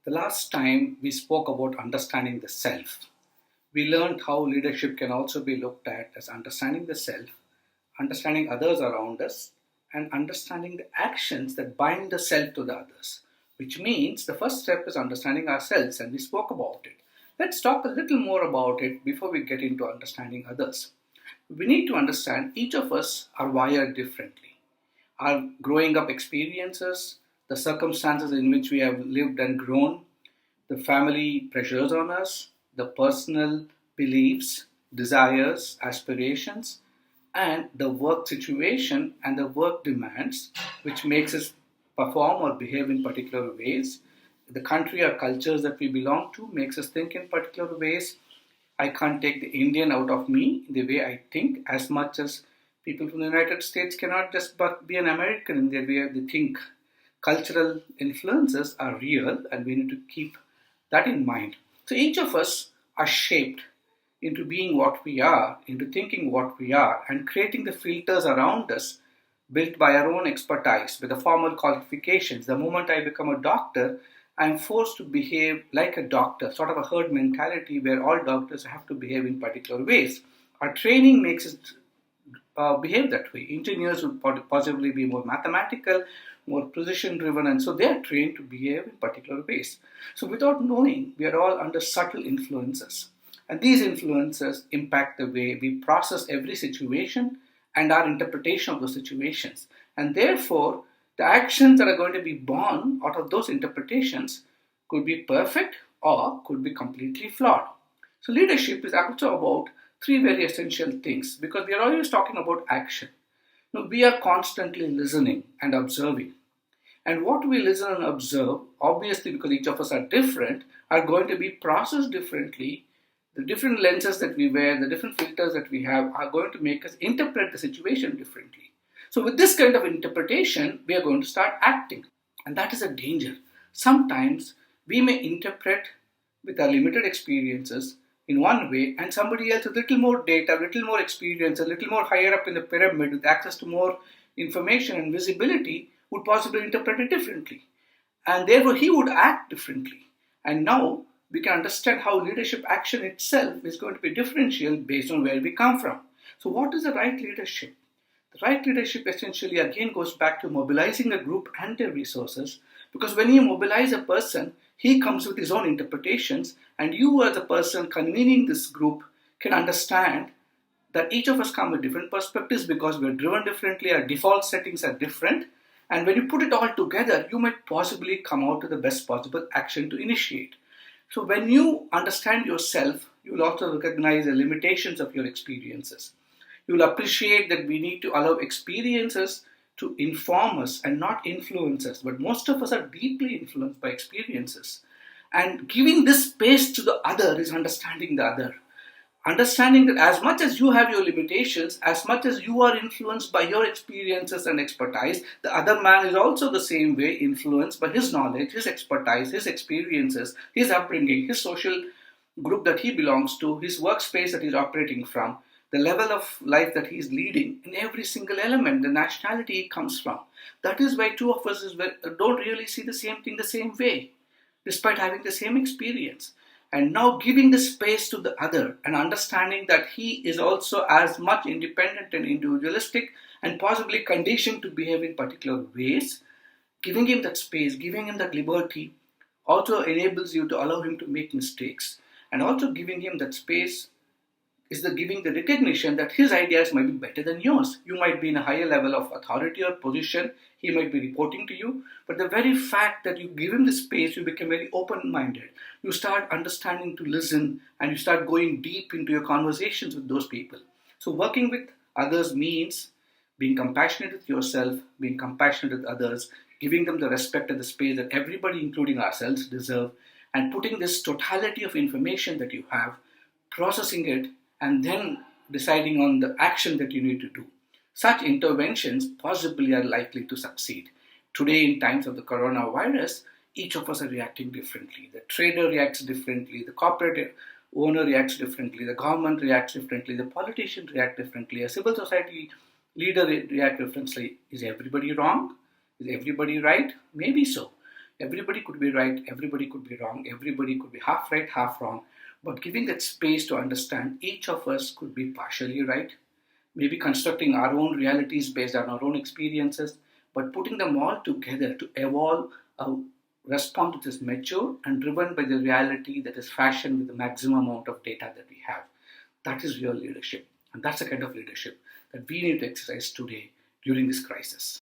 The last time we spoke about understanding the self, we learned how leadership can also be looked at as understanding the self, understanding others around us, and understanding the actions that bind the self to the others. Which means the first step is understanding ourselves, and we spoke about it. Let's talk a little more about it before we get into understanding others. We need to understand each of us are wired differently. Our growing up experiences, the circumstances in which we have lived and grown, the family pressures on us, the personal beliefs, desires, aspirations, and the work situation and the work demands, which makes us perform or behave in particular ways. The country or cultures that we belong to makes us think in particular ways. I can't take the Indian out of me, the way I think, as much as people from the United States cannot just but be an American in their way they think. Cultural influences are real, and we need to keep that in mind. So each of us are shaped into being what we are, into thinking what we are, and creating the filters around us built by our own expertise with the formal qualifications. The moment I become a doctor, I'm forced to behave like a doctor, sort of a herd mentality where all doctors have to behave in particular ways. Our training makes us behave that way. Engineers would possibly be more mathematical, more precision driven, and so they are trained to behave in particular ways. So, without knowing, we are all under subtle influences. And these influences impact the way we process every situation and our interpretation of those situations. And therefore, the actions that are going to be born out of those interpretations could be perfect or could be completely flawed. So, leadership is also about three very essential things because we are always talking about action. Now, we are constantly listening and observing. And what we listen and observe, obviously because each of us are different, are going to be processed differently. The different lenses that we wear, the different filters that we have are going to make us interpret the situation differently. So with this kind of interpretation, we are going to start acting. And that is a danger. Sometimes we may interpret with our limited experiences in one way, and somebody else with a little more data, a little more experience, a little more higher up in the pyramid with access to more information and visibility would possibly interpret it differently. And therefore he would act differently. And now we can understand how leadership action itself is going to be differential based on where we come from. So what is the right leadership? The right leadership essentially again goes back to mobilizing a group and their resources, because when you mobilize a person, he comes with his own interpretations, and you as a person convening this group can understand that each of us come with different perspectives because we're driven differently, our default settings are different, and when you put it all together, you might possibly come out with the best possible action to initiate. So when you understand yourself, you will also recognize the limitations of your experiences. You will appreciate that we need to allow experiences to inform us and not influence us. But most of us are deeply influenced by experiences. And giving this space to the other is understanding the other. Understanding that as much as you have your limitations, as much as you are influenced by your experiences and expertise, the other man is also the same way influenced by his knowledge, his expertise, his experiences, his upbringing, his social group that he belongs to, his workspace that he's operating from, the level of life that he's leading in every single element, the nationality he comes from. That is why two of us don't really see the same thing the same way, despite having the same experience. And now giving the space to the other and understanding that he is also as much independent and individualistic and possibly conditioned to behave in particular ways, giving him that space, giving him that liberty also enables you to allow him to make mistakes. And also giving him that space is giving the recognition that his ideas might be better than yours. You might be in a higher level of authority or position, he might be reporting to you, but the very fact that you give him the space, you become very open-minded. You start understanding to listen, and you start going deep into your conversations with those people. So working with others means being compassionate with yourself, being compassionate with others, giving them the respect and the space that everybody, including ourselves, deserve, and putting this totality of information that you have, processing it, and then deciding on the action that you need to do. Such interventions possibly are likely to succeed. Today, in times of the coronavirus, each of us are reacting differently. The trader reacts differently, the corporate owner reacts differently, the government reacts differently, the politician reacts differently, a civil society leader reacts differently. Is everybody wrong? Is everybody right? Maybe so. Everybody could be right, everybody could be wrong, everybody could be half right, half wrong, but giving that space to understand each of us could be partially right, maybe constructing our own realities based on our own experiences, but putting them all together to evolve a response that is mature and driven by the reality that is fashioned with the maximum amount of data that we have. That is real leadership. And that's the kind of leadership that we need to exercise today during this crisis.